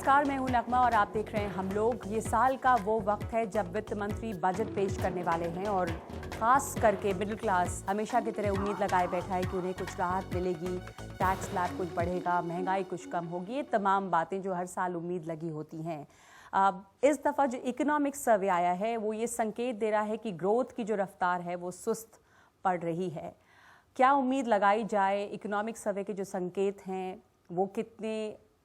नमस्कार, मैं हूं नगमा और आप देख रहे हैं हम लोग। ये साल का वो वक्त है जब वित्त मंत्री बजट पेश करने वाले हैं और खास करके मिडिल क्लास हमेशा की तरह उम्मीद लगाए बैठा है कि उन्हें कुछ राहत मिलेगी, टैक्स स्लैब कुछ बढ़ेगा, महंगाई कुछ कम होगी। ये तमाम बातें जो हर साल उम्मीद लगी होती हैं। इस दफ़ा जो इकोनॉमिक सर्वे आया है वो ये संकेत दे रहा है कि ग्रोथ की जो रफ्तार है वो सुस्त पड़ रही है। क्या उम्मीद लगाई जाए? इकोनॉमिक सर्वे के जो संकेत हैं वो कितने,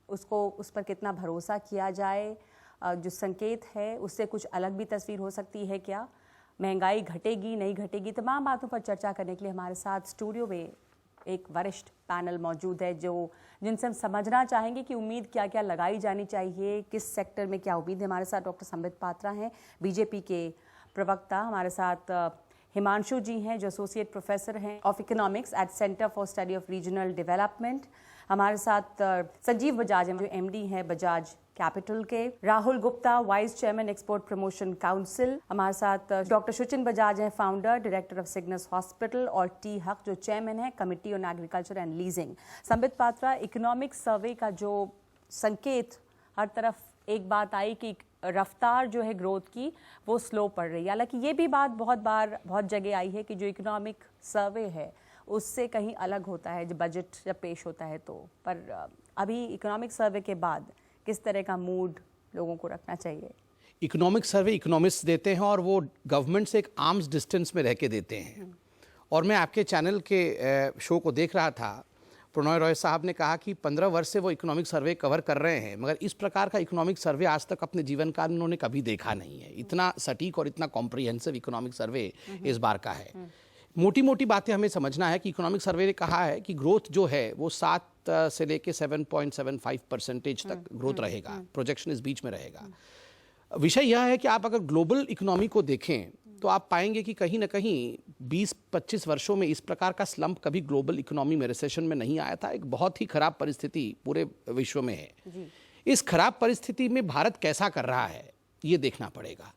उस पर कितना भरोसा किया जाए? जो संकेत है उससे कुछ अलग भी तस्वीर हो सकती है क्या? महंगाई घटेगी नहीं घटेगी? तमाम बातों पर चर्चा करने के लिए हमारे साथ स्टूडियो में एक वरिष्ठ पैनल मौजूद है जिनसे हम समझना चाहेंगे कि उम्मीद क्या क्या लगाई जानी चाहिए, किस सेक्टर में क्या उम्मीद है। हमारे साथ डॉक्टर संबित पात्रा हैं, बीजेपी के प्रवक्ता। हमारे साथ हिमांशु जी हैं जो एसोसिएट प्रोफेसर हैं of economics at centre for study of regional development. हमारे साथ संजीव बजाज हैं जो एमडी हैं बजाज कैपिटल के। Rahul Gupta, vice chairman export promotion council. हमारे साथ डॉक्टर सुचिन बजाज हैं, founder director of Cygnus hospital, और टी हक जो चेयरमैन है committee on agriculture and leasing. Sambit Patra, economic survey का जो संकेत हर तरफ एक बात आई कि रफ्तार जो है ग्रोथ की वो स्लो पड़ रही है। हालांकि ये भी बात बहुत जगह आई है कि जो इकोनॉमिक सर्वे है उससे कहीं अलग होता है जब बजट पेश होता है तो। पर अभी इकोनॉमिक सर्वे के बाद किस तरह का मूड लोगों को रखना चाहिए? इकोनॉमिक सर्वे इकोनॉमिस्ट देते हैं और वो गवर्नमेंट से एक आर्म्स डिस्टेंस में रह के देते हैं। और मैं आपके चैनल के शो को देख रहा था, प्रणय रॉय साहब ने कहा कि 15 वर्ष से वो इकोनॉमिक सर्वे कवर कर रहे हैं, मगर इस प्रकार का इकोनॉमिक सर्वे आज तक अपने जीवन काल में उन्होंने कभी देखा नहीं है। इतना सटीक और इतना कॉम्प्रिहेंसिव इकोनॉमिक सर्वे इस बार का है। मोटी मोटी बातें हमें समझना है कि इकोनॉमिक सर्वे ने कहा है कि ग्रोथ जो है वो 7 से लेके 7.75% तक ग्रोथ रहेगा, प्रोजेक्शन इस बीच में रहेगा। विषय यह है कि आप अगर ग्लोबल इकोनॉमी को देखें तो आप पाएंगे कि कहीं ना कहीं 20-25 वर्षों में इस प्रकार का स्लंप कभी ग्लोबल इकोनॉमी में, रिसेशन में नहीं आया था। एक बहुत ही खराब परिस्थिति पूरे विश्व में है। इस खराब परिस्थिति में भारत कैसा कर रहा है ये देखना पड़ेगा।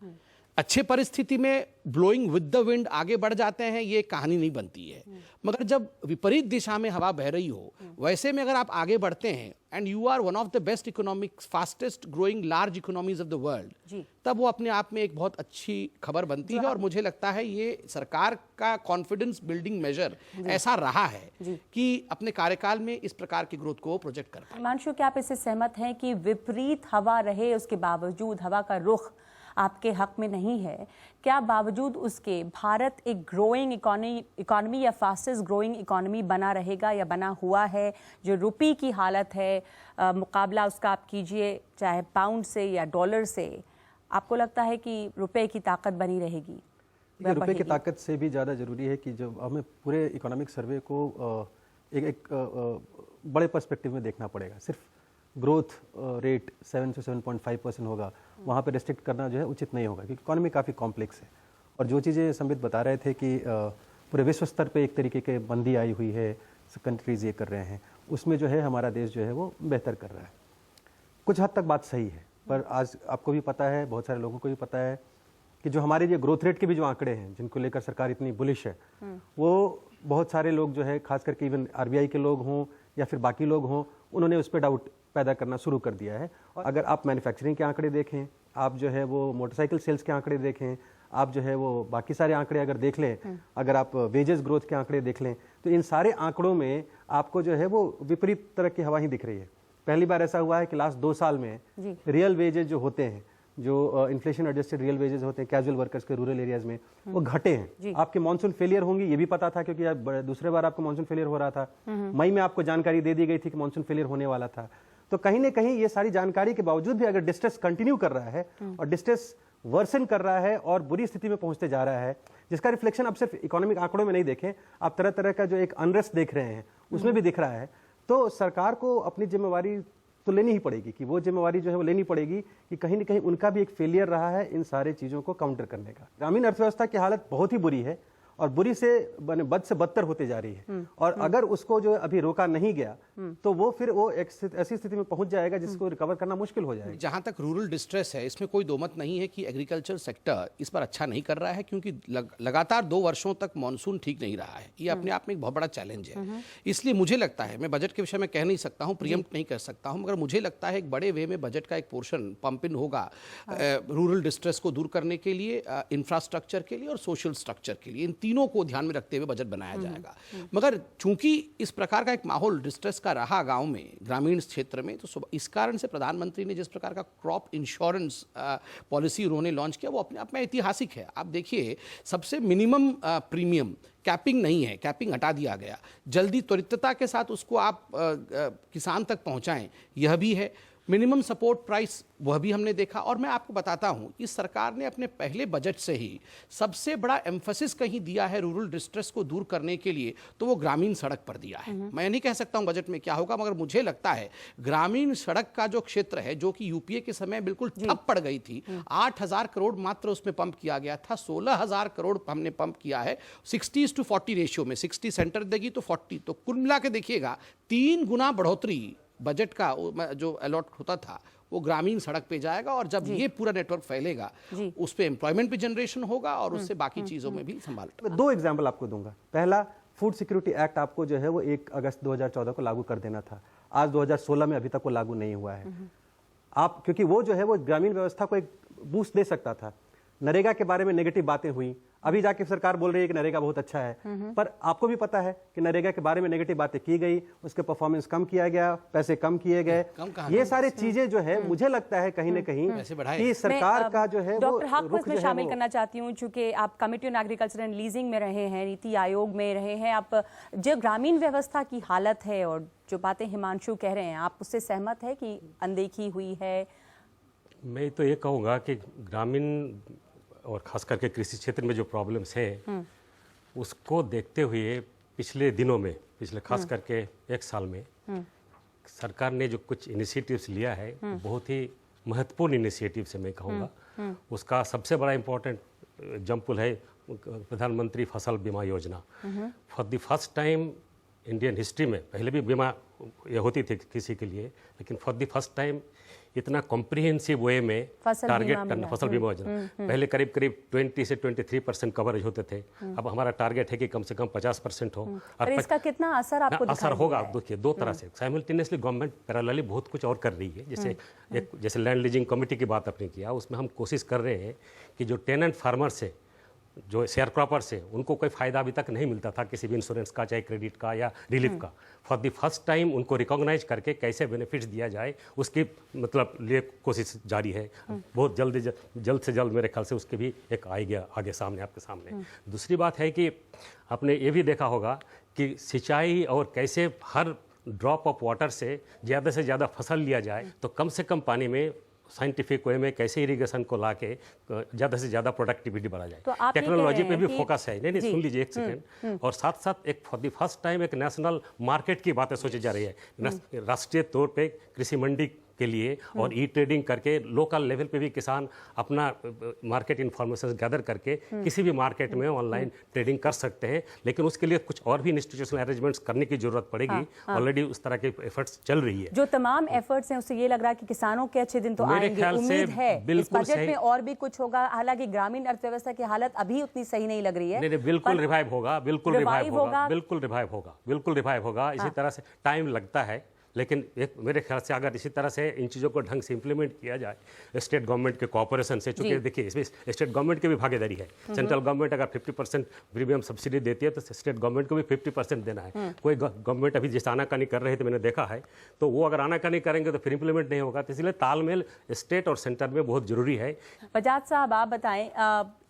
अच्छे परिस्थिति में ब्लोइंग विद द विंड आगे बढ़ जाते हैं, ये कहानी नहीं बनती है। मगर जब विपरीत दिशा में हवा बह रही हो, वैसे में अगर आप आगे बढ़ते हैं and you are one of the best economics, fastest growing large economies of the world, तब वो अपने आप में एक बहुत अच्छी खबर बनती है। और मुझे लगता है ये सरकार का कॉन्फिडेंस बिल्डिंग मेजर ऐसा रहा है कि अपने कार्यकाल में इस प्रकार की ग्रोथ को प्रोजेक्ट कर पाए। हिमांशु, क्या आप इससे सहमत हैं कि विपरीत हवा रहे उसके बावजूद, हवा का रुख आपके हक में नहीं है, क्या बावजूद उसके भारत एक ग्रोइंग इकोनॉमी या फास्टेस्ट ग्रोइंग इकोनॉमी बना रहेगा या बना हुआ है? जो रुपये की हालत है, मुकाबला उसका आप कीजिए चाहे पाउंड से या डॉलर से, आपको लगता है कि रुपए की ताकत बनी रहेगी? रुपए की ताकत से भी ज़्यादा ज़रूरी है कि जब हमें पूरे इकोनॉमिक सर्वे को एक बड़े पर्सपेक्टिव में देखना पड़ेगा। सिर्फ ग्रोथ रेट 7 से 7.5% होगा, वहाँ पे रेस्ट्रिक्ट करना जो है उचित नहीं होगा, क्योंकि इकोनॉमी काफ़ी कॉम्प्लेक्स है। और जो चीज़ें संबित बता रहे थे कि पूरे विश्व स्तर पे एक तरीके के बंदी आई हुई है, कंट्रीज़ ये कर रहे हैं, उसमें जो है हमारा देश जो है वो बेहतर कर रहा है। कुछ हद तक बात सही है, पर आज आपको भी पता है, बहुत सारे लोगों को भी पता है कि जो हमारे ये ग्रोथ रेट के भी जो आंकड़े हैं जिनको लेकर सरकार इतनी बुलिश है, वो बहुत सारे लोग जो है, खास करके इवन RBI के लोग हों या फिर बाकी लोग हों, उन्होंने उस पर डाउट पैदा करना शुरू कर दिया है। और अगर आप मैन्युफैक्चरिंग के आंकड़े देखें, आप जो है वो मोटरसाइकिल सेल्स के आंकड़े देखें, आप जो है वो बाकी सारे आंकड़े अगर देख लें, अगर आप वेजेस ग्रोथ के आंकड़े देख लें, तो इन सारे आंकड़ों में आपको जो है वो विपरीत तरह की हवा ही दिख रही है। पहली बार ऐसा हुआ है कि लास्ट 2 साल में रियल वेजेस जो होते हैं, जो इन्फ्लेशन एडजस्टेड रियल वेजेस होते हैं कैजुअल वर्कर्स के रूरल एरियाज में, वो घटे हैं। आपके मानसून फेलियर होंगी ये भी पता था, क्योंकि दूसरे बार आपको मानसून फेलियर हो रहा था। मई में आपको जानकारी दे दी गई थी कि मानसून फेलियर होने वाला था। तो कहीं ना कहीं ये सारी जानकारी के बावजूद भी अगर डिस्ट्रेस कंटिन्यू कर रहा है और डिस्ट्रेस वर्सन कर रहा है और बुरी स्थिति में पहुंचते जा रहा है, जिसका रिफ्लेक्शन अब सिर्फ इकोनॉमिक आंकड़ों में नहीं देखें, आप तरह तरह का जो एक अनरेस्ट देख रहे हैं उसमें भी दिख रहा है, तो सरकार को अपनी जिम्मेवारी तो लेनी ही पड़ेगी कि वो जिम्मेवारी जो है वो लेनी पड़ेगी कि कहीं ना कहीं उनका भी एक फेलियर रहा है इन सारे चीज़ों को काउंटर करने का। ग्रामीण अर्थव्यवस्था की हालत बहुत ही बुरी है और बुरी से बद से बदतर होते जा रही है। और अगर उसको जो अभी रोका नहीं गया तो वो फिर वो एक ऐसी स्थिति में पहुंच जाएगा जिसको रिकवर करना मुश्किल हो जाएगा। जहां तक रूरल डिस्ट्रेस है, इसमें कोई दो मत नहीं है कि एग्रीकल्चर सेक्टर इस पर अच्छा नहीं कर रहा है, क्योंकि लगातार 2 वर्षों तक मानसून ठीक नहीं रहा है। ये अपने आप में एक बहुत बड़ा चैलेंज है। इसलिए मुझे लगता है, मैं बजट के विषय में कह नहीं सकता हूं, प्रीएम्प्ट नहीं कर सकता हूं, मगर मुझे लगता है एक बड़े वे में बजट का एक पोर्शन पंप इन होगा रूरल डिस्ट्रेस को दूर करने के लिए, इंफ्रास्ट्रक्चर के लिए और सोशल स्ट्रक्चर के लिए। इन तीनों को ध्यान में रखते हुए बजट बनाया जाएगा। मगर चूंकि इस प्रकार का एक माहौल डिस्ट्रेस का रहा गांव में, ग्रामीण क्षेत्र में, तो इस कारण से प्रधानमंत्री ने जिस प्रकार का क्रॉप इंश्योरेंस पॉलिसी उन्होंने लॉन्च किया, वो अपने आप में ऐतिहासिक है। आप देखिए, सबसे मिनिमम प्रीमियम, कैपिंग नहीं है, कैपिंग हटा दिया गया, जल्दी त्वरितता के साथ उसको आप किसान तक पहुंचाएं, यह भी है। मिनिमम सपोर्ट प्राइस, वह भी हमने देखा। और मैं आपको बताता हूं, इस सरकार ने अपने पहले बजट से ही सबसे बड़ा एम्फेसिस कहीं दिया है रूरल डिस्ट्रेस को दूर करने के लिए, तो वो ग्रामीण सड़क पर दिया है। मैं नहीं कह सकता हूं बजट में क्या होगा, मगर मुझे लगता है ग्रामीण सड़क का जो क्षेत्र है, जो कि यूपीए के समय बिल्कुल ठप पड़ गई थी, 8,000 करोड़ मात्र उसमें पंप किया गया था, 16,000 करोड़ हमने पंप किया है 60:40 रेशियो में। 60 सेंटर देगी तो 40, तो कुल मिला के देखिएगा 3 गुना बढ़ोतरी बजट का जो अलॉट होता था वो ग्रामीण सड़क पे जाएगा। और जब ये पूरा नेटवर्क फैलेगा, उस पे एम्प्लॉयमेंट भी जनरेशन होगा और उससे बाकी चीजों में भी संभाल। मैं 2 एग्जाम्पल आपको दूंगा। पहला, फूड सिक्योरिटी एक्ट आपको जो है वो 1 अगस्त 2014 को लागू कर देना था। आज 2016 में अभी तक वो लागू नहीं हुआ है। आप, क्योंकि वो जो है वो ग्रामीण व्यवस्था को एक बूस्ट दे सकता था। नरेगा के बारे में नेगेटिव बातें हुई, अभी जाके सरकार बोल रही है कि नरेगा बहुत अच्छा है, पर आपको भी पता है कि नरेगा के बारे में नेगेटिव बातें की गई, उसके परफॉर्मेंस कम किया गया, पैसे कम किए गए। ये सारी चीजें जो है मुझे लगता है कहीं ना कहीं कि सरकार का जो है डॉक्टर हक को इसमें शामिल करना चाहती हूँ, चूंकि आप committee on agriculture and leasing में रहे हैं, नीति आयोग में रहे हैं, आप जो ग्रामीण व्यवस्था की हालत है और जो बातें हिमांशु कह रहे हैं, आप उससे सहमत है कि अनदेखी हुई है? मैं तो ये कहूँगा कि ग्रामीण और खास करके कृषि क्षेत्र में जो प्रॉब्लम्स हैं, उसको देखते हुए पिछले दिनों में, पिछले खास करके 1 साल में सरकार ने जो कुछ इनिशिएटिव्स लिया है, बहुत ही महत्वपूर्ण इनिशिएटिव्स है मैं कहूँगा। उसका सबसे बड़ा इम्पोर्टेंट एग्जाम्पल है प्रधानमंत्री फसल बीमा योजना। For the first time Indian history में, पहले भी बीमा ये होती थी किसी के लिए, लेकिन फॉर द फर्स्ट टाइम इतना कॉम्प्रिहेंसिव वे में टारगेट करना, फसल बीमा योजना। पहले करीब करीब 20 से 23% कवरेज होते थे, अब हमारा टारगेट है कि कम से कम 50% हो। और इसका कितना असर आपको असर होगा? देखिए, 2 तरह से साइमल्टेनियसली गवर्नमेंट पैरेलली बहुत कुछ और कर रही है। जैसे लैंड लीजिंग कमेटी की बात आपने किया, उसमें हम कोशिश कर रहे हैं कि जो टेनेंट फार्मर्स है, जो शेयर क्रॉपर्स है, उनको कोई फ़ायदा अभी तक नहीं मिलता था किसी भी इंश्योरेंस का, चाहे क्रेडिट का या रिलीफ का। फॉर द फर्स्ट टाइम उनको रिकॉग्नाइज करके कैसे बेनिफिट्स दिया जाए, उसकी मतलब लिए कोशिश जारी है। बहुत जल्द से जल्द मेरे ख्याल से उसके भी एक आएगा आगे सामने, आपके सामने। दूसरी बात है कि आपने ये भी देखा होगा कि सिंचाई और कैसे हर ड्रॉप ऑफ वाटर से ज़्यादा फसल लिया जाए, तो कम से कम पानी में साइंटिफिक वे में कैसे इरिगेशन को लाके ज़्यादा से ज़्यादा प्रोडक्टिविटी बढ़ा जाए। तो टेक्नोलॉजी पे भी फोकस है। नहीं सुन लीजिए 1 सेकेंड। और साथ साथ एक फॉर द फर्स्ट टाइम एक नेशनल मार्केट की बातें सोची जा रही है। राष्ट्रीय तौर पे कृषि मंडी के लिए और ई ट्रेडिंग करके लोकल लेवल पे भी किसान अपना मार्केट इन्फॉर्मेशन गैदर करके किसी भी मार्केट में ऑनलाइन ट्रेडिंग कर सकते हैं। लेकिन उसके लिए कुछ और भी इंस्टीट्यूशनल अरेंजमेंट्स करने की जरूरत पड़ेगी। ऑलरेडी उस तरह के एफर्ट्स चल रही है। जो तमाम एफर्ट्स हैं, उससे ये लग रहा है कि किसानों के अच्छे दिन तो आएंगे, उम्मीद है इस बजट में और भी कुछ होगा। हालांकि ग्रामीण अर्थव्यवस्था की हालत अभी उतनी सही नहीं लग रही है। नहीं, बिल्कुल रिवाइव होगा, बिल्कुल रिवाइव होगा, बिल्कुल रिवाइव होगा, बिल्कुल रिवाइव होगा। इसी तरह से टाइम लगता है, लेकिन मेरे ख्याल से अगर इसी तरह से इन चीज़ों को ढंग से इंप्लीमेंट किया जाए स्टेट गवर्नमेंट के कोऑपरेशन से, चूंकि देखिए इसमें स्टेट गवर्नमेंट की भी भागीदारी है। सेंट्रल गवर्नमेंट अगर 50% प्रीमियम सब्सिडी देती है तो स्टेट गवर्नमेंट को भी 50% देना है। कोई गवर्नमेंट अभी जैसे आनाकानी कर रहे थे, मैंने देखा है, तो वो अगर आनाकानी करेंगे तो फिर इंप्लीमेंट नहीं होगा। तो इसलिए तालमेल स्टेट और सेंटर में बहुत जरूरी है। बजाज साहब, आप बताएं,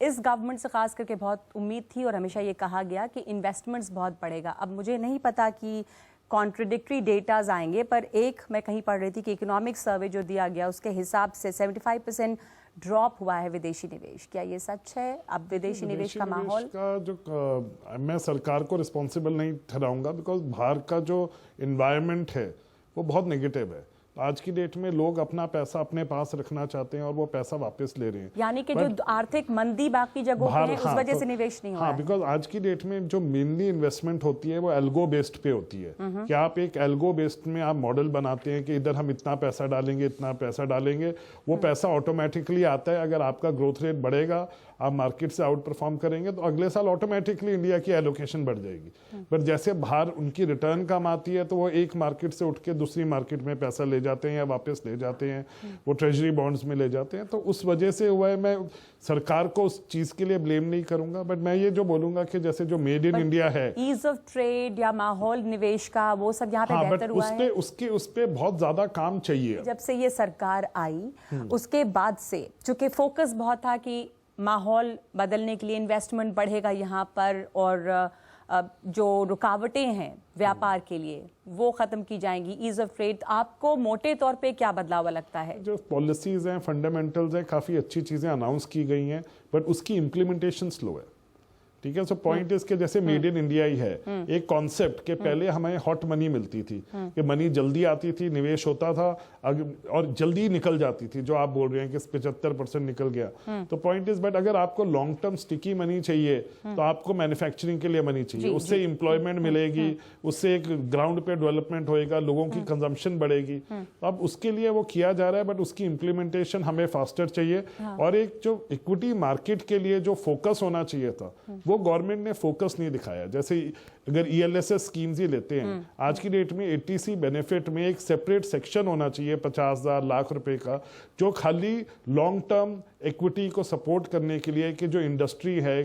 इस गवर्नमेंट से खास करके बहुत उम्मीद थी और हमेशा ये कहा गया कि इन्वेस्टमेंट्स बहुत बढ़ेगा। अब मुझे नहीं पता कि कॉन्ट्रडिक्टरी डेटाज आएंगे, पर एक मैं कहीं पढ़ रही थी कि इकोनॉमिक सर्वे जो दिया गया उसके हिसाब से 75% ड्रॉप हुआ है विदेशी निवेश। क्या ये सच है? अब विदेशी निवेश का माहौल का जो मैं सरकार को रिस्पॉन्सिबल नहीं ठहराऊंगा, बिकॉज बाहर का जो इन्वायरमेंट है वो बहुत नेगेटिव है। आज की डेट में लोग अपना पैसा अपने पास रखना चाहते हैं और वो पैसा वापस ले रहे हैं। यानी कि जो आर्थिक मंदी बाकी जगहों पे है, उस वजह से निवेश नहीं हो रहा है। बिकॉज आज की डेट में जो मेनली इन्वेस्टमेंट होती है वो एल्गो बेस्ड पे होती है कि आप एक एल्गो बेस्ड में आप मॉडल बनाते हैं कि इधर हम इतना पैसा डालेंगे, इतना पैसा डालेंगे, वो पैसा ऑटोमेटिकली आता है। अगर आपका ग्रोथ रेट बढ़ेगा, आप मार्केट से आउट परफॉर्म करेंगे, तो अगले साल ऑटोमेटिकली इंडिया की एलोकेशन बढ़ जाएगी। पर जैसे बाहर उनकी रिटर्न कम आती है तो वो एक मार्केट से उठ के दूसरी मार्केट में पैसा ले जाते हैं या वापस ले जाते हैं, वो ट्रेजरी बॉन्ड्स में ले जाते हैं। तो उस वजह से हुआ है। मैं सरकार को उस चीज के लिए ब्लेम नहीं करूंगा, बट मैं ये जो बोलूंगा कि जैसे जो मेड इन इंडिया है, ईज ऑफ ट्रेड या माहौल निवेश का, वो सब यहाँ पे बेहतर हुआ है। उस पे बहुत ज्यादा काम चाहिए। जब से ये सरकार आई उसके बाद से चूंकि फोकस बहुत था कि माहौल बदलने के लिए इन्वेस्टमेंट बढ़ेगा यहाँ पर, और जो रुकावटें हैं व्यापार के लिए वो खत्म की जाएंगी, ईज ऑफ ट्रेड। आपको मोटे तौर पे क्या बदलाव लगता है? जो पॉलिसीज हैं, फंडामेंटल्स हैं, काफी अच्छी चीजें अनाउंस की गई हैं, बट उसकी इम्प्लीमेंटेशन स्लो है। ठीक है, सो पॉइंट इसके जैसे मेड इन इंडिया ही है एक कॉन्सेप्ट के पहले हमें हॉट मनी मिलती थी कि मनी जल्दी आती थी, निवेश होता था और जल्दी निकल जाती थी, जो आप बोल रहे हैं कि 75% निकल गया। तो पॉइंट इज, बट अगर आपको लॉन्ग टर्म स्टिकी मनी चाहिए तो आपको मैन्युफैक्चरिंग के लिए मनी चाहिए, उससे एम्प्लॉयमेंट मिलेगी, उससे एक ग्राउंड पे डेवलपमेंट होएगा, लोगों की कंजम्पशन बढ़ेगी। अब उसके लिए वो किया जा रहा है, बट उसकी इम्प्लीमेंटेशन हमें फास्टर चाहिए। और एक जो इक्विटी मार्केट के लिए जो फोकस होना चाहिए था वो गवर्नमेंट ने फोकस नहीं दिखाया। जैसे अगर ELSS स्कीम्स ही लेते हैं, आज की डेट में 80C बेनिफिट में एक सेपरेट सेक्शन होना चाहिए 50,000 लाख रुपए का, जो खाली लॉन्ग टर्म इक्विटी को सपोर्ट करने के लिए कि जो इंडस्ट्री है,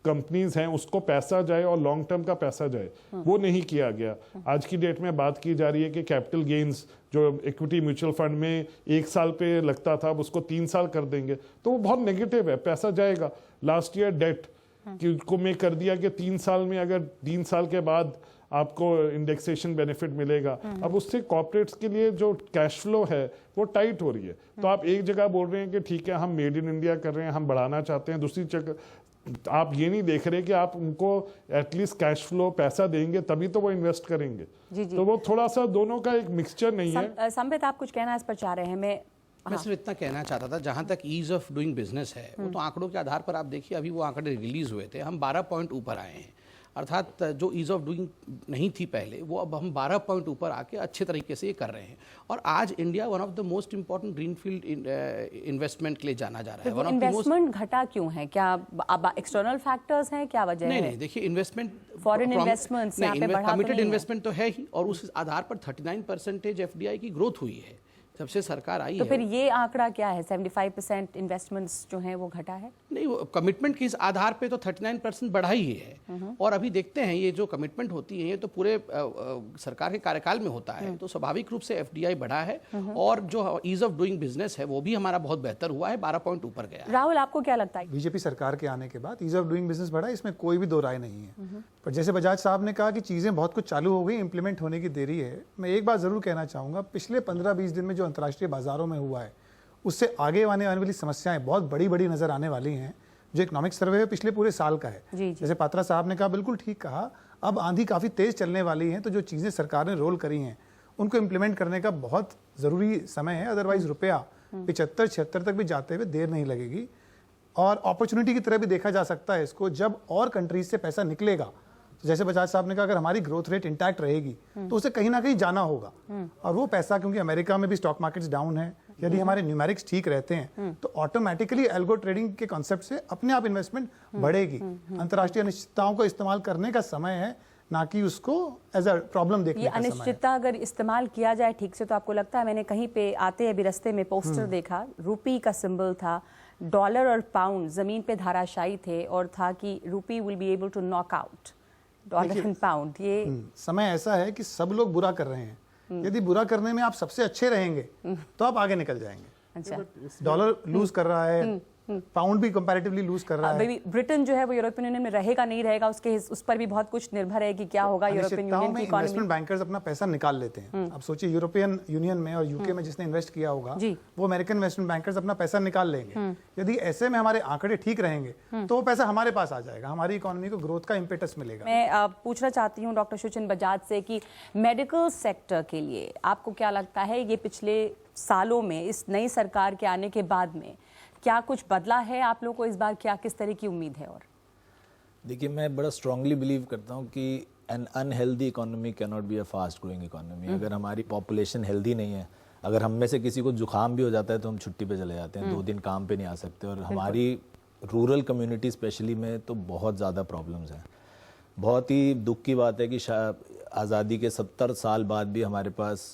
कंपनीज हैं, उसको पैसा जाए और लॉन्ग टर्म का पैसा जाए, वो नहीं किया गया। आज की डेट में बात की जा रही है कि कैपिटल गेन्स जो इक्विटी म्यूचुअल फंड में 1 साल पे लगता था, अब उसको 3 साल कर देंगे, तो वो बहुत नेगेटिव है। पैसा जाएगा। लास्ट ईयर डेट कि उसको मैं कर दिया कि 3 साल में, अगर 3 साल के बाद आपको इंडेक्सेशन बेनिफिट मिलेगा। अब उससे कॉर्पोरेट्स के लिए जो कैश फ्लो है वो टाइट हो रही है। तो आप एक जगह बोल रहे हैं कि ठीक है हम मेड इन इंडिया कर रहे हैं, हम बढ़ाना चाहते हैं, दूसरी जगह आप ये नहीं देख रहे कि आप उनको एटलीस्ट कैश फ्लो पैसा देंगे तभी तो वो इन्वेस्ट करेंगे। तो वो थोड़ा सा दोनों का एक मिक्सचर नहीं है। संबित, आप कुछ कहना इस पर चाह रहे हैं? मैं सिर्फ इतना कहना चाहता था, जहाँ तक ईज ऑफ डूइंग बिजनेस है, वो तो आंकड़ों के आधार पर आप देखिए, अभी वो आंकड़े रिलीज हुए थे, हम 12 पॉइंट ऊपर आए हैं। अर्थात जो ईज ऑफ डूइंग नहीं थी पहले, वो अब हम 12 पॉइंट ऊपर आके अच्छे तरीके से ये कर रहे हैं। और आज India one of the most important greenfield investment के लिए जाना जा रहा है। इन्वेस्टमेंट घटा क्यों है? क्या अब एक्सटर्नल फैक्टर्स हैं, क्या वजह है? नहीं, देखिए इन्वेस्टमेंट, फॉरेन इन्वेस्टमेंट्स यहाँ पे बढ़ा, कमिटेड इन्वेस्टमेंट तो है ही, और उस आधार पर 39% FDI की ग्रोथ हुई है जब से सरकार आई तो है। फिर ये आंकड़ा क्या है? 75% इन्वेस्टमेंट्स जो हैं वो घटा है? नहीं, वो कमिटमेंट के इस आधार पे तो 39% बढ़ा ही है। और अभी देखते हैं ये जो कमिटमेंट होती है ये तो पूरे सरकार के कार्यकाल में होता है, तो स्वाभाविक रूप से FDI बढ़ा है। और जो ईज ऑफ डूइंग बिजनेस है वो भी हमारा बहुत बेहतर हुआ है, 12 पॉइंट ऊपर गया। राहुल, आपको क्या लगता है? बीजेपी सरकार के आने के बाद ईज ऑफ डूइंग बिजनेस बढ़ा, इसमें कोई भी दो राय नहीं है। पर जैसे बजाज साहब ने कहा कि चीज़ें बहुत कुछ चालू हो गई, इंप्लीमेंट होने की देरी है, मैं एक बात ज़रूर कहना चाहूँगा, पिछले 15-20 दिन में जो अंतर्राष्ट्रीय बाजारों में हुआ है उससे आगे आने वाली समस्याएं बहुत बड़ी बड़ी नजर आने वाली हैं। जो इकोनॉमिक सर्वे है पिछले पूरे साल का है, जैसे पात्रा साहब ने कहा, बिल्कुल ठीक कहा, अब आंधी काफ़ी तेज़ चलने वाली है, तो जो चीज़ें सरकार ने रोल करी हैं उनको इम्प्लीमेंट करने का बहुत ज़रूरी समय है। अदरवाइज रुपया 75-76 तक भी जाते हुए देर नहीं लगेगी। और अपॉर्चुनिटी की तरह भी देखा जा सकता है इसको, जब और कंट्रीज से पैसा निकलेगा, तो जैसे बजाज साहब ने कहा, अगर हमारी ग्रोथ रेट इंटैक्ट रहेगी तो उसे कहीं ना कहीं जाना होगा। और वो पैसा, क्योंकि अमेरिका में भी स्टॉक मार्केट्स डाउन है, यदि हमारे न्यूमेरिक्स ठीक रहते हैं तो ऑटोमेटिकली एल्गो ट्रेडिंग के कॉन्सेप्ट से अपने आप इन्वेस्टमेंट बढ़ेगी। अंतर्राष्ट्रीय अनिश्चितताओं को इस्तेमाल करने का समय है, ना कि उसको एज अ प्रॉब्लम देखने का समय है। अनिश्चितता अगर इस्तेमाल किया जाए ठीक से, तो आपको लगता है? मैंने कहीं पे आते अभी रास्ते में पोस्टर देखा, रूपी का सिंबल था, डॉलर और पाउंड जमीन पे धाराशायी थे, और था कि rupee will be able to knock out dollar and pound. ये समय ऐसा है कि सब लोग बुरा कर रहे हैं, यदि बुरा करने में आप सबसे अच्छे रहेंगे तो आप आगे निकल जाएंगे। अच्छा, डॉलर लूज कर रहा है, पाउंड भी कंपैरेटिवली लूज कर रहा है। अभी ब्रिटेन जो है वो यूरोपियन यूनियन में रहेगा नहीं रहेगा, उस पर भी बहुत कुछ निर्भर है कि क्या होगा यूरोपियन यूनियन की इकोनॉमी। इन्वेस्टमेंट बैंकर्स अपना पैसा निकाल लेते हैं। अब सोचिए यूरोपियन यूनियन में और यूके में जिसने इन्वेस्ट किया होगा वो अमेरिकन इन्वेस्टमेंट बैंकर्स अपना पैसा निकाल लेंगे। यदि ऐसे में हमारे आंकड़े ठीक रहेंगे तो वो पैसा हमारे पास आ जाएगा, हमारी इकोनॉमी को ग्रोथ का इम्पेटस मिलेगा। मैं पूछना चाहती हूँ डॉक्टर सुचिन बजाज से कि मेडिकल सेक्टर के लिए आपको क्या लगता है, ये पिछले सालों में इस नई सरकार के आने के बाद में क्या कुछ बदला है? आप लोगों को इस बार क्या किस तरह की उम्मीद है? और देखिए, मैं बड़ा स्ट्रांगली बिलीव करता हूँ कि N unhealthy economy can not be a fast growing economy. अगर हमारी पॉपुलेशन हेल्दी नहीं है, अगर हम में से किसी को जुकाम भी हो जाता है तो हम छुट्टी पे चले जाते हैं, 2 दिन काम पे नहीं आ सकते। और हमारी रूरल कम्युनिटी स्पेशली में तो बहुत ज़्यादा प्रॉब्लम्स हैं। बहुत ही दुख की बात है कि आज़ादी के 70 साल बाद भी हमारे पास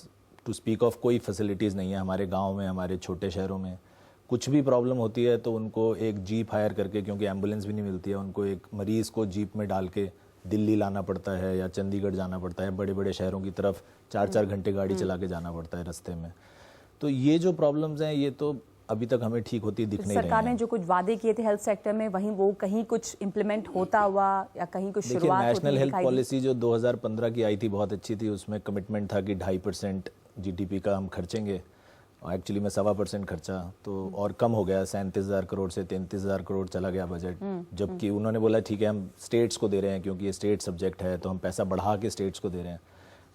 टू स्पीक ऑफ कोई फैसिलिटीज़ नहीं है। हमारे गांव में, हमारे छोटे शहरों में कुछ भी प्रॉब्लम होती है तो उनको एक जीप हायर करके, क्योंकि एम्बुलेंस भी नहीं मिलती है, उनको एक मरीज़ को जीप में डाल के दिल्ली लाना पड़ता है या चंडीगढ़ जाना पड़ता है। बड़े बड़े शहरों की तरफ 4-4 घंटे गाड़ी चला के जाना पड़ता है रास्ते में। तो ये जो प्रॉब्लम्स हैं ये तो अभी तक हमें ठीक होती दिख नहीं रही है। सरकार ने जो कुछ वादे किए थे हेल्थ सेक्टर में, वहीं वो कहीं कुछ इम्प्लीमेंट होता हुआ या कहीं कुछ शुरुआत होती नेशनल हेल्थ पॉलिसी जो 2015 की आई थी बहुत अच्छी थी। उसमें कमिटमेंट था कि 2.5% जीडीपी का हम खर्चेंगे। एक्चुअली में 1.25% खर्चा तो और कम हो गया, 37,000 करोड़ से 33,000 करोड़ चला गया बजट। जबकि उन्होंने बोला ठीक है हम स्टेट्स को दे रहे हैं क्योंकि ये स्टेट सब्जेक्ट है तो हम पैसा बढ़ा के स्टेट्स को दे रहे हैं।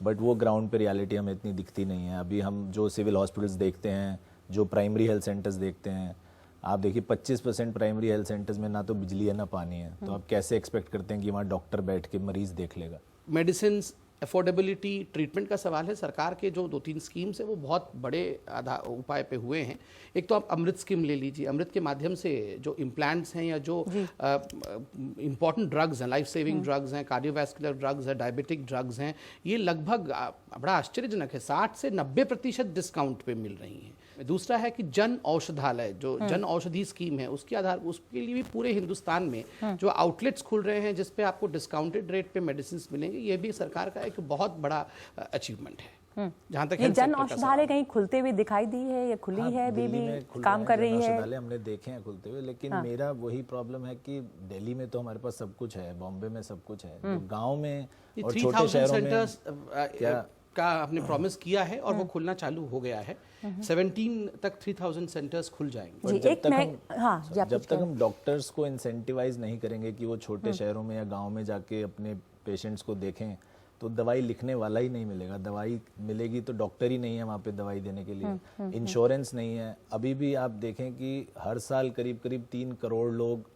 बट वो ग्राउंड पे रियलिटी हमें इतनी दिखती नहीं है। अभी हम जो सिविल हॉस्पिटल्स देखते हैं, जो प्राइमरी हेल्थ सेंटर्स देखते हैं, आप देखिए 25% प्राइमरी हेल्थ सेंटर्स में ना तो बिजली है ना पानी है। तो आप कैसे एक्सपेक्ट करते हैं कि वहाँ डॉक्टर बैठ के मरीज़ देख लेगा? मेडिसिन अफोर्डेबिलिटी ट्रीटमेंट का सवाल है। सरकार के जो 2-3 स्कीम्स है वो बहुत बड़े उपाय पे हुए हैं। एक तो आप अमृत स्कीम ले लीजिए। अमृत के माध्यम से जो इम्प्लांट्स हैं या जो इम्पॉर्टेंट ड्रग्स हैं, लाइफ सेविंग ड्रग्स हैं, कार्डियोवैस्कुलर ड्रग्स हैं, डायबिटिक ड्रग्स हैं, ये लगभग बड़ा आश्चर्यजनक है 60 से 90% डिस्काउंट पे मिल रही हैं। दूसरा है कि जन औषधालय, जो जन औषधि स्कीम है, उसके आधार उसके लिए भी पूरे हिंदुस्तान में जो आउटलेट्स खुल रहे हैं जिस पे आपको डिस्काउंटेड रेट पे मेडिसिन मिलेंगे, ये भी सरकार का एक बहुत बड़ा अचीवमेंट है। जहाँ तक ये जन औषधालय कहीं खुलते हुए दिखाई दी है या खुली है? अभी भी काम कर रही है? औषधालय हमने देखे हैं खुलते हुए, लेकिन मेरा वही प्रॉब्लम है कि दिल्ली में तो हमारे पास सब कुछ है, बॉम्बे में सब कुछ है, तो गाँव में और छोटे शहरों में का आपने प्रॉमिस किया है और वो खुलना चालू हो गया है। 17 तक 3000 सेंटर्स खुल जाएंगे। जब तक हम डॉक्टर्स को इंसेंटिवाइज नहीं करेंगे कि वो छोटे शहरों में या गांव में जाके अपने पेशेंट्स को देखें, तो दवाई लिखने वाला ही नहीं मिलेगा। दवाई मिलेगी तो डॉक्टर ही नहीं है वहाँ पे दवाई देने के लिए, इंश्योरेंस नहीं है। अभी भी आप देखें कि हर साल करीब 3 करोड़ लोग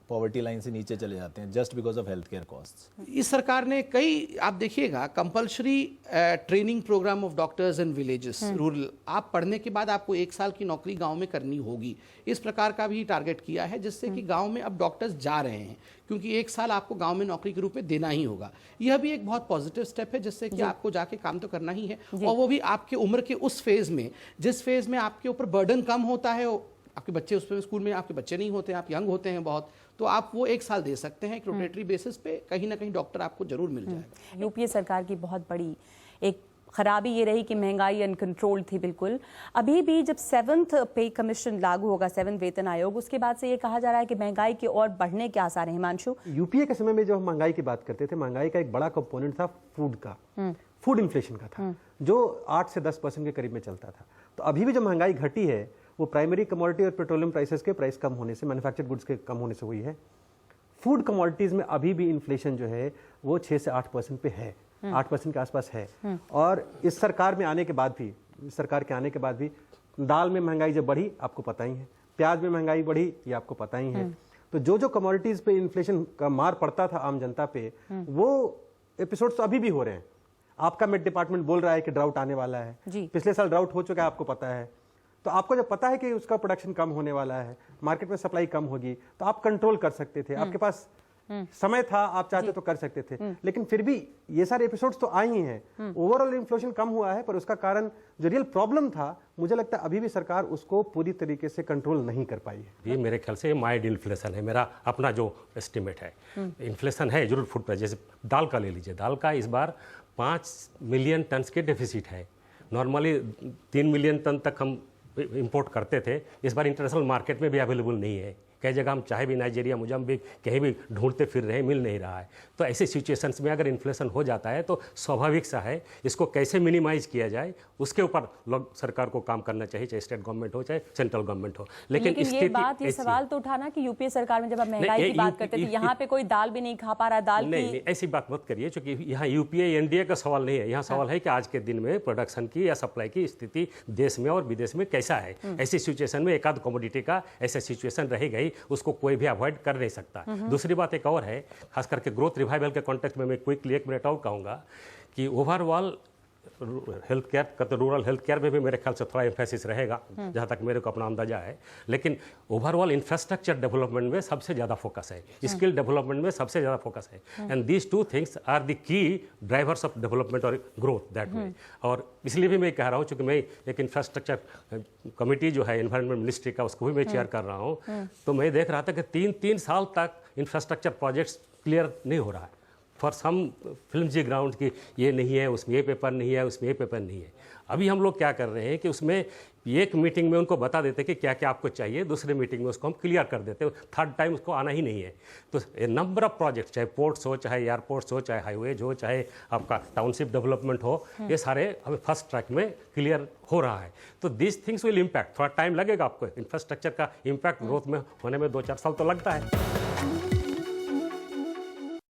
पॉवर्टी लाइन से नीचे चले जाते हैं just because of health care costs. इस सरकार ने कई, आप देखिएगा, compulsory training programme of doctors in villages, rural, आप पढ़ने के बाद आपको 1 साल की नौकरी गांव में करनी होगी, इस प्रकार का भी टारगेट किया है, जिससे कि गांव में अब डॉक्टर्स जा रहे हैं, क्योंकि 1 साल आपको गांव में नौकरी के रूप में देना ही होगा। यह भी एक बहुत पॉजिटिव स्टेप है, जिससे कि आपको जाके काम तो करना ही है, और वो भी आपके उम्र के उस फेज में, जिस फेज में आपके ऊपर बर्डन कम होता है। आपके बच्चे उस पर स्कूल में आपके बच्चे नहीं होते हैं, आप यंग होते हैं बहुत, तो आप वो 1 साल दे सकते हैं। एक रोटेटरी बेसिस पे कहीं ना कहीं डॉक्टर आपको जरूर मिल जाएगा। यूपीए सरकार की बहुत बड़ी एक खराबी ये रही कि महंगाई अनकंट्रोल्ड थी बिल्कुल। अभी भी जब 7th पे कमीशन लागू होगा, 7th वेतन आयोग, उसके बाद से ये कहा जा रहा है कि महंगाई के और बढ़ने के आसार हैं। हिमांशु, यूपीए के समय में जो हम महंगाई की बात करते थे, महंगाई का एक बड़ा कंपोनेंट था फूड का, फूड इन्फ्लेशन का था, जो 8 से 10% के करीब में चलता था। तो अभी भी जो महंगाई घटी है वो प्राइमरी कमोडिटी और पेट्रोलियम प्राइसेस के प्राइस कम होने से, मैन्युफैक्चर्ड गुड्स के कम होने से हुई है। फूड कमोडिटीज में अभी भी इन्फ्लेशन जो है वो 6 से 8% पे है, 8% के आसपास है। और इस सरकार में आने के बाद भी, इस सरकार के आने के बाद भी दाल में महंगाई जब बढ़ी आपको पता ही है, प्याज में महंगाई बढ़ी ये आपको पता ही है। तो जो जो कमोडिटीज पे इन्फ्लेशन का मार पड़ता था आम जनता पे, वो एपिसोड्स तो अभी भी हो रहे हैं। आपका मिड डिपार्टमेंट बोल रहा है कि ड्राउट आने वाला है, पिछले साल ड्राउट हो चुका है, आपको पता है। तो आपको जब पता है कि उसका प्रोडक्शन कम होने वाला है, मार्केट में सप्लाई कम होगी, तो आप कंट्रोल कर सकते थे, आपके पास समय था, आप चाहते तो कर सकते थे। लेकिन फिर भी ये सारे एपिसोड्स तो आए ही हैं। ओवरऑल इन्फ्लेशन कम हुआ है, पर उसका कारण जो रियल प्रॉब्लम था, मुझे लगता है अभी भी सरकार उसको पूरी तरीके से कंट्रोल नहीं कर पाई है। ये मेरे ख्याल से माइल्ड इन्फ्लेशन है, मेरा अपना जो एस्टिमेट है। इन्फ्लेशन है जरूर फूड प्राइस, जैसे दाल का ले लीजिए, दाल का इस बार 5 मिलियन टन के डेफिसिट है। नॉर्मली 3 मिलियन टन तक हम इंपोर्ट करते थे, इस बार इंटरनेशनल मार्केट में भी अवेलेबल नहीं है। कई जगह हम चाहे भी नाइजीरिया, मोजाम्बिक कहीं भी ढूंढते फिर रहे हैं, मिल नहीं रहा है। तो ऐसे सिचुएशंस में अगर इन्फ्लेशन हो जाता है तो स्वाभाविक सा है इसको कैसे मिनिमाइज किया जाए, उसके ऊपर लोग सरकार को काम करना चाहिए, चाहे स्टेट गवर्नमेंट हो चाहे सेंट्रल गवर्नमेंट हो। लेकिन ये सवाल तो उठाना कि यूपीए सरकार में जब आप महंगाई की बात करते थे, यहाँ पे कोई दाल भी नहीं खा पा रहा, दाल नहीं, ऐसी बात मत करिए, क्योंकि यहाँ यूपीए एनडीए का सवाल नहीं है। यहाँ सवाल है कि आज के दिन में प्रोडक्शन की या सप्लाई की स्थिति देश में और विदेश में कैसा है। ऐसी सिचुएशन में एक आध कमोडिटी का ऐसा सिचुएशन रहेगा ही, उसको कोई भी अवॉइड कर नहीं सकता। दूसरी बात एक और है, खास करके ग्रोथ रिवाइवल के कॉन्टेक्स्ट में मैं क्विकली 1 मिनट और कहूँगा कि ओवरऑल हेल्थ केयर का तो रूरल हेल्थ केयर में भी मेरे ख्याल से थोड़ा एम्फेसिस रहेगा, जहाँ तक मेरे को अपना अंदाजा है। लेकिन ओवरऑल इंफ्रास्ट्रक्चर डेवलपमेंट में सबसे ज़्यादा फोकस है, स्किल डेवलपमेंट में सबसे ज़्यादा फोकस है। And these 2 things are the key drivers of development और ग्रोथ दैट वे। और इसलिए भी मैं कह रहा हूँ, चूँकि मैं एक इंफ्रास्ट्रक्चर कमेटी जो है एनवायरमेंट मिनिस्ट्री का, उसको भी मैं चेयर कर रहा हूँ, तो मैं देख रहा था कि 3-3 साल तक इंफ्रास्ट्रक्चर प्रोजेक्ट्स क्लियर नहीं हो रहा है फॉर सम फिल्मजी ग्राउंड की, ये नहीं है, उसमें ये पेपर नहीं है, उसमें ये पेपर नहीं है। अभी हम लोग क्या कर रहे हैं कि उसमें एक मीटिंग में उनको बता देते कि क्या क्या आपको चाहिए, दूसरे मीटिंग में उसको हम क्लियर कर देते, थर्ड टाइम उसको आना ही नहीं है। तो ए नंबर ऑफ प्रोजेक्ट्स, चाहे पोर्ट्स हो, चाहे एयरपोर्ट्स हो, चाहे हाईवेज हो, चाहे आपका टाउनशिप डेवलपमेंट हो, ये सारे हमें फर्स्ट ट्रैक में क्लियर हो रहा है। तो दिस थिंग्स विल इम्पैक्ट, थोड़ा टाइम लगेगा आपको, इंफ्रास्ट्रक्चर का इम्पैक्ट ग्रोथ में होने में 2-4 साल तो लगता है।